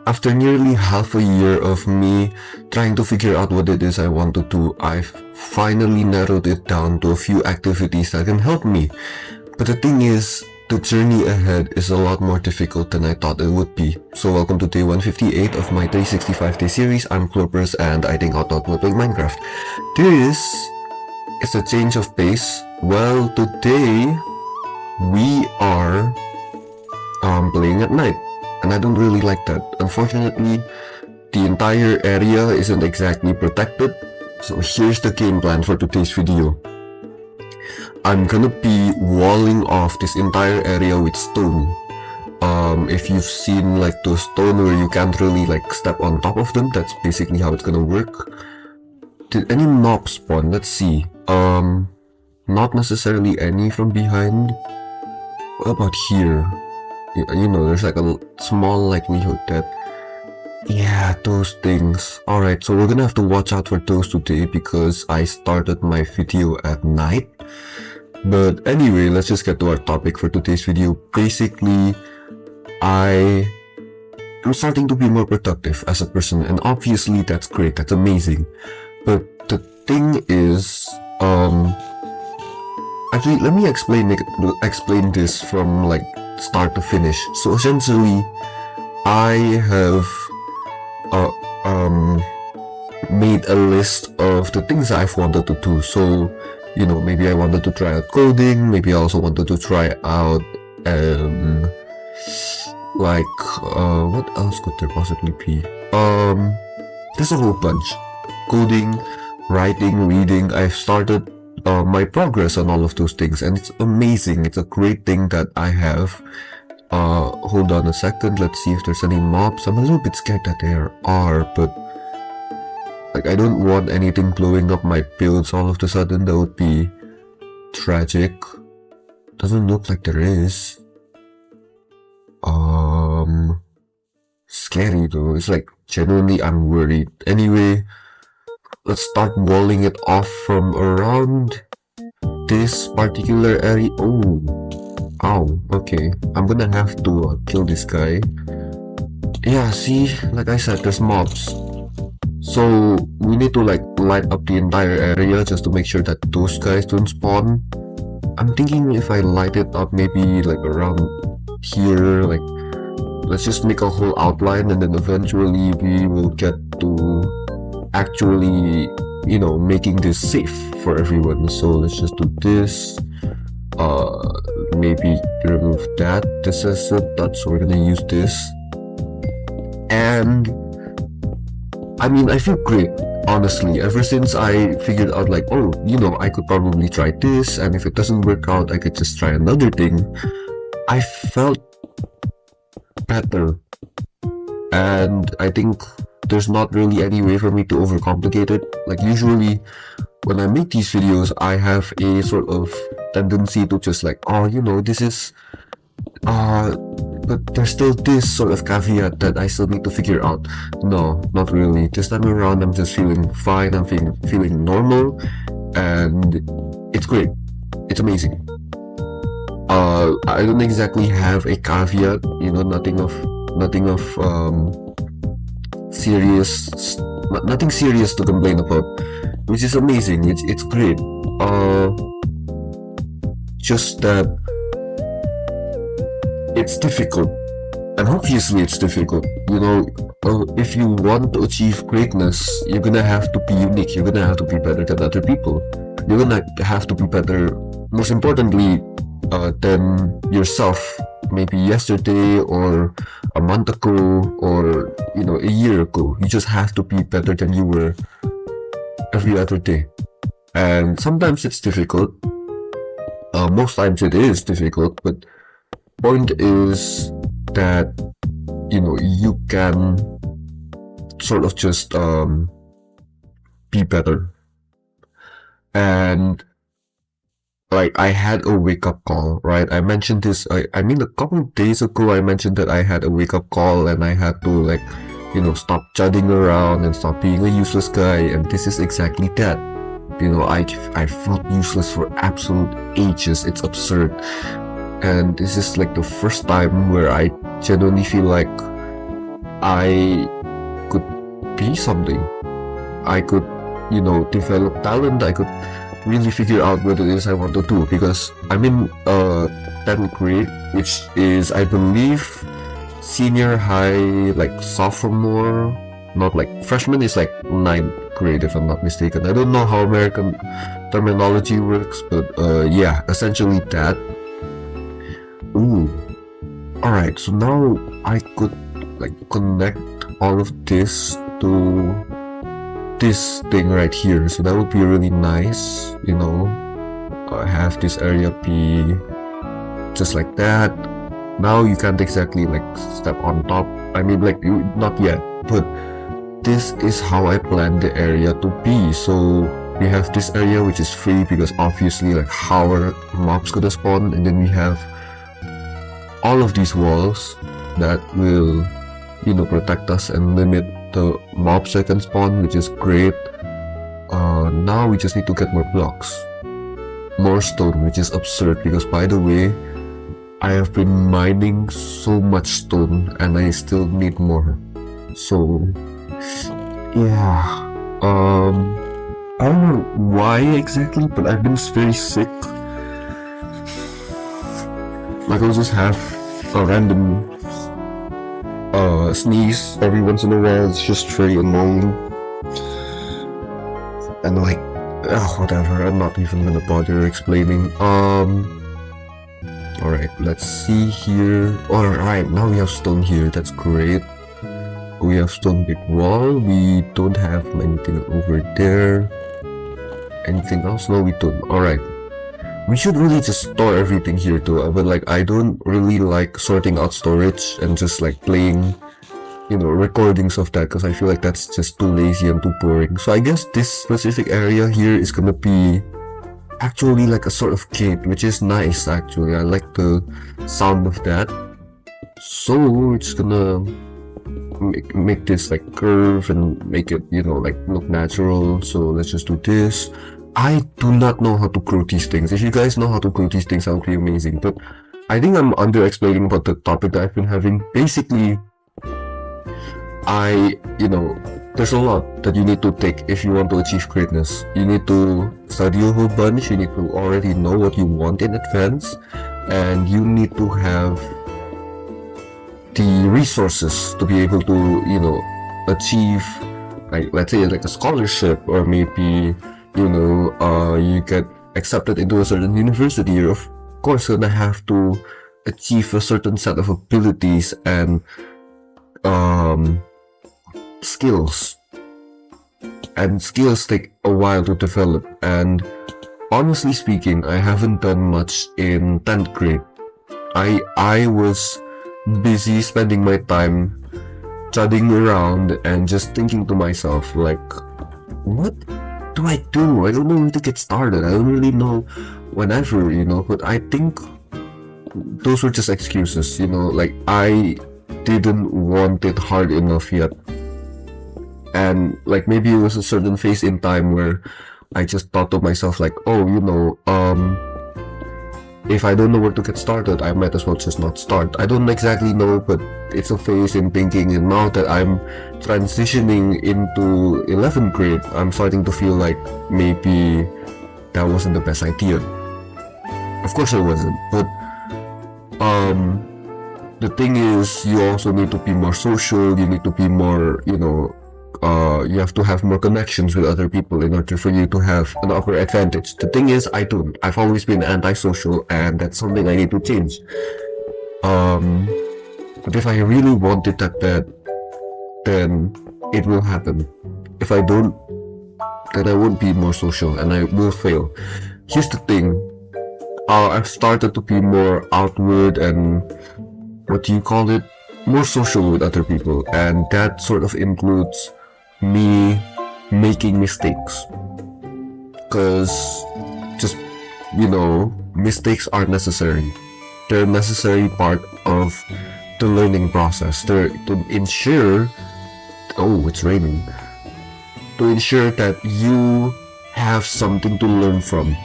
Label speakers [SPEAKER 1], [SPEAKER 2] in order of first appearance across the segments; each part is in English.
[SPEAKER 1] After nearly half a year of me trying to figure out what it is I want to do, I've finally narrowed it down to a few activities that can help me. But the thing is, the journey ahead is a lot more difficult than I thought it would be. So welcome to day 158 of my 365-day series. I'm Glorporous and I think out loud while playing Minecraft. This is a change of pace. Well, today we are playing at night, and I don't really like that. Unfortunately, the entire area isn't exactly protected, so here's the game plan for today's video. I'm gonna be walling off this entire area with stone. If you've seen like those stone where you can't really like step on top of them, that's basically how it's gonna work. Did any mobs spawn? Let's see. Not necessarily any from behind. What about here? You know, there's like a small likelihood that... Yeah, those things. Alright, so we're gonna have to watch out for those today because I started my video at night. But anyway, let's just get to our topic for today's video. Basically, I'm starting to be more productive as a person, and obviously that's great, that's amazing. But the thing is, actually, let me explain this from like start to finish. So essentially, I have made a list of the things I've wanted to do. So, you know, maybe I wanted to try out coding, maybe I also wanted to try out what else could there possibly be? There's a whole bunch. Coding, writing, reading. I've started my progress on all of those things, and it's amazing. It's a great thing that I have. Hold on a second, let's see if there's any mobs. I'm a little bit scared that there are, but like I don't want anything blowing up my builds all of a sudden. That would be tragic. Doesn't look like there is. Scary though. It's like genuinely I'm worried. Anyway, let's start walling it off from around this particular area. Oh, ow, okay. I'm gonna have to kill this guy. Yeah, see, like I said, there's mobs. So we need to like light up the entire area just to make sure that those guys don't spawn. I'm thinking if I light it up maybe like around here, like let's just make a whole outline, and then eventually we will get to actually, you know, making this safe for everyone. So let's just do this. Maybe remove that. This is a touch, so we're gonna use this. And I mean, I feel great, honestly. Ever since I figured out like, oh, you know, I could probably try this, and if it doesn't work out, I could just try another thing. I felt better, and I think there's not really any way for me to overcomplicate it. Like usually when I make these videos, I have a sort of tendency to just like, oh, you know, this is but there's still this sort of caveat that I still need to figure out. No, not really. This time around I'm just feeling fine. I'm feeling normal, and it's great. It's amazing. I don't exactly have a caveat, you know, nothing of serious, nothing serious to complain about, which is amazing. It's great. Just that it's difficult, and obviously it's difficult. You know, if you want to achieve greatness, you're gonna have to be unique. You're gonna have to be better than other people. You're gonna have to be better, most importantly, than yourself. Maybe yesterday or a month ago or, you know, a year ago. You just have to be better than you were every other day. And sometimes it's difficult. Most times it is difficult, but point is that, you know, you can sort of just be better. And like I had a wake-up call, right? I mentioned this, I mean a couple of days ago I mentioned that I had a wake-up call and I had to like, you know, stop chatting around and stop being a useless guy, and this is exactly that. You know, I felt useless for absolute ages. It's absurd. And this is like the first time where I genuinely feel like I could be something. I could, develop talent. I could really figure out what it is I want to do, because I'm in 10th grade, which is, I believe, senior high, like sophomore, not like freshman is like ninth grade if I'm not mistaken. I don't know how American terminology works, but yeah, essentially that. Ooh, all right. So now I could like connect all of this to this thing right here. So that would be really nice, have this area be just like that. Now you can't exactly like step on top. I mean, like, not yet, but this is how I plan the area to be. So we have this area which is free, because obviously like how are mobs gonna spawn, and then we have all of these walls that will, protect us and limit the mobs that can spawn, which is great. Now we just need to get more blocks, more stone, which is absurd, because by the way, I have been mining so much stone and I still need more. So yeah, I don't know why exactly, but I've been very sick. Like, I'll just have a random sneeze every once in a while. It's just very annoying. And like, whatever, I'm not even gonna bother explaining. Alright, let's see here. Alright, now we have stone here, that's great. We have stone big wall, we don't have anything over there. Anything else? No, we don't. Alright. We should really just store everything here too, but like, I don't really like sorting out storage and just like playing, recordings of that, because I feel like that's just too lazy and too boring. So I guess this specific area here is gonna be actually like a sort of gate, which is nice actually. I like the sound of that. So we're just gonna make this like curve and make it, like look natural. So let's just do this. I do not know how to grow these things. If you guys know how to grow these things, that would be amazing. But I think I'm under explaining about the topic that I've been having. Basically, there's a lot that you need to take if you want to achieve greatness. You need to study a whole bunch, you need to already know what you want in advance, and you need to have the resources to be able to, achieve, like, let's say like a scholarship, or maybe, you get accepted into a certain university. You're of course gonna have to achieve a certain set of abilities and skills, and skills take a while to develop. And honestly speaking, I haven't done much in 10th grade. I was busy spending my time studying around and just thinking to myself, like, what do I do? I don't know where to get started. I don't really know whenever, but I think those were just excuses, like I didn't want it hard enough yet. And like, maybe it was a certain phase in time where I just thought to myself like, oh, if I don't know where to get started, I might as well just not start. I don't exactly know, but it's a phase in thinking, and now that I'm transitioning into 11th grade, I'm starting to feel like maybe that wasn't the best idea. Of course it wasn't, but the thing is, you also need to be more social, you need to be more, you have to have more connections with other people in order for you to have an upper advantage. The thing is, I don't. I've always been antisocial, and that's something I need to change. But if I really want it that bad, then it will happen. If I don't, then I won't be more social, and I will fail. Here's the thing. I've started to be more outward and, more social with other people, and that sort of includes me making mistakes, because just, mistakes are necessary. They're a necessary part of the learning process. They're to ensure, oh, it's raining, to ensure that you have something to learn from.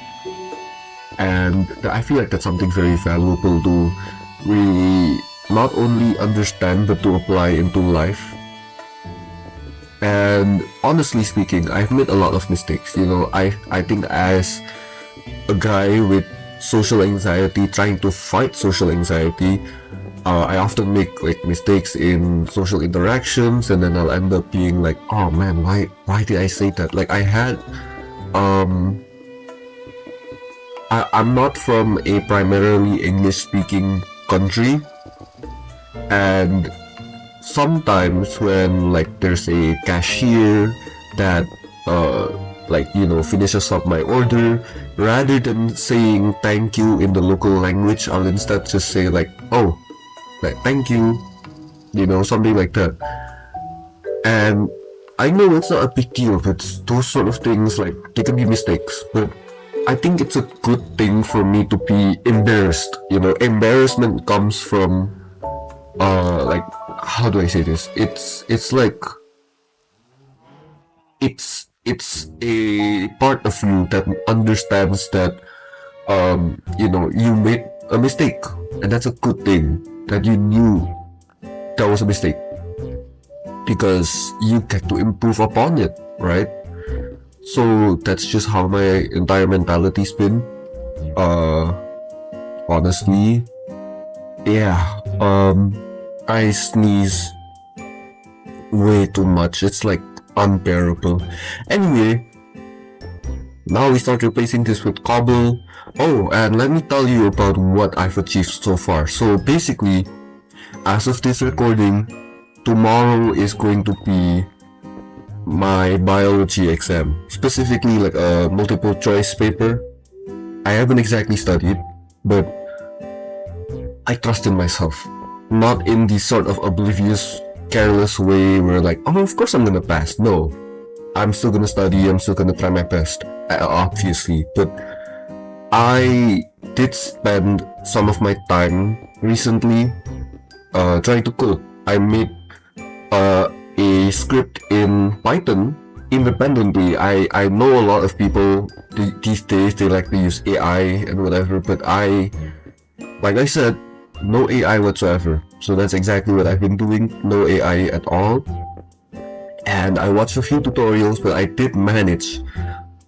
[SPEAKER 1] And I feel like that's something very valuable to really, not only understand but to apply into life. And honestly speaking, I've made a lot of mistakes. I think as a guy with social anxiety, trying to fight social anxiety, I often make like mistakes in social interactions, and then I'll end up being like, oh man, why did I say that? Like um, I'm not from a primarily English-speaking country, and sometimes when like there's a cashier that finishes up my order, rather than saying thank you in the local language, I'll instead just say like, oh, like thank you, something like that. And I know it's not a big deal, but those sort of things, like, they can be mistakes, but I think it's a good thing for me to be embarrassed. Embarrassment comes from like, how do I say this? It's like it's a part of you that understands that you made a mistake, and that's a good thing that you knew that was a mistake, because you get to improve upon it, right? So that's just how my entire mentality's been. Honestly, yeah. I sneeze way too much. It's like unbearable. Anyway, now we start replacing this with cobble. Oh, and let me tell you about what I've achieved so far. So basically, as of this recording, tomorrow is going to be my biology exam, specifically like a multiple choice paper. I haven't exactly studied, but I trust in myself. Not in the sort of oblivious, careless way where like, oh, of course I'm gonna pass. No, I'm still gonna study, I'm still gonna try my best, obviously. But I did spend some of my time recently trying to code. I made a script in Python independently. I know a lot of people these days, they like to use AI and whatever, but like I said, no AI whatsoever. So that's exactly what I've been doing, no AI at all. And I watched a few tutorials, but I did manage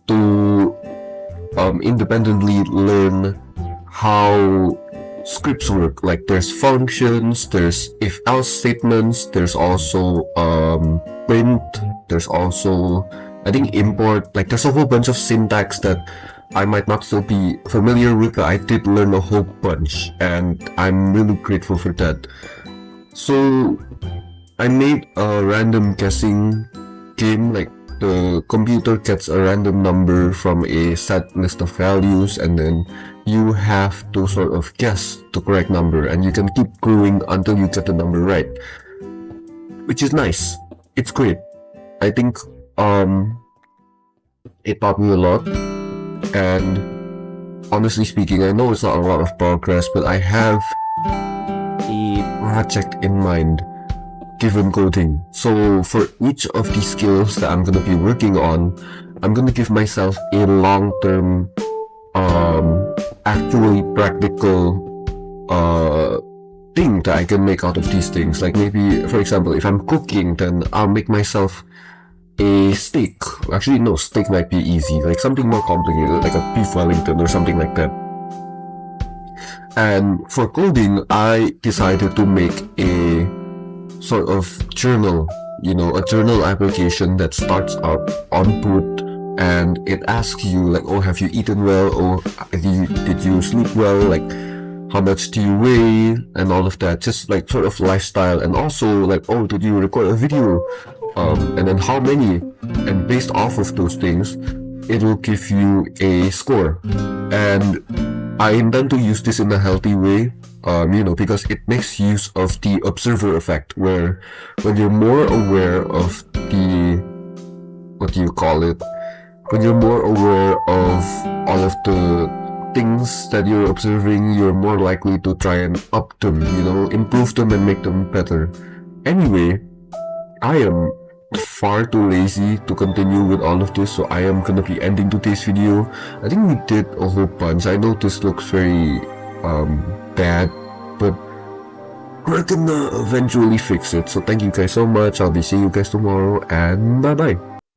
[SPEAKER 1] to independently learn how scripts work. Like, there's functions, there's if-else statements, there's also print, there's also, I think, import. Like, there's a whole bunch of syntax that I might not still be familiar with, but I did learn a whole bunch, and I'm really grateful for that. So I made a random guessing game. Like, the computer gets a random number from a set list of values, and then you have to sort of guess the correct number, and you can keep going until you get the number right, which is nice. It's great. I think it taught me a lot, and honestly speaking, I know it's not a lot of progress, but I have a project in mind given coding. So for each of these skills that I'm gonna be working on, I'm gonna give myself a long-term, actually practical thing that I can make out of these things. Like, maybe, for example, if I'm cooking, then I'll make myself a steak. Actually, no, steak might be easy. Like, something more complicated, like a beef Wellington or something like that. And for coding, I decided to make a sort of journal, a journal application that starts up on boot, and it asks you like, oh, have you eaten well, or did you sleep well, like how much do you weigh, and all of that, just like sort of lifestyle. And also like, oh, did you record a video, and then how many, and based off of those things it will give you a score. And I intend to use this in a healthy way, because it makes use of the observer effect, where when you're more aware of the, what do you call it, when you're more aware of all of the things that you're observing, you're more likely to try and up them, improve them and make them better. Anyway, I am far too lazy to continue with all of this, so I am gonna be ending today's video. I think we did a whole bunch. I know this looks very bad, but we're gonna eventually fix it. So thank you guys so much. I'll be seeing you guys tomorrow, and bye bye.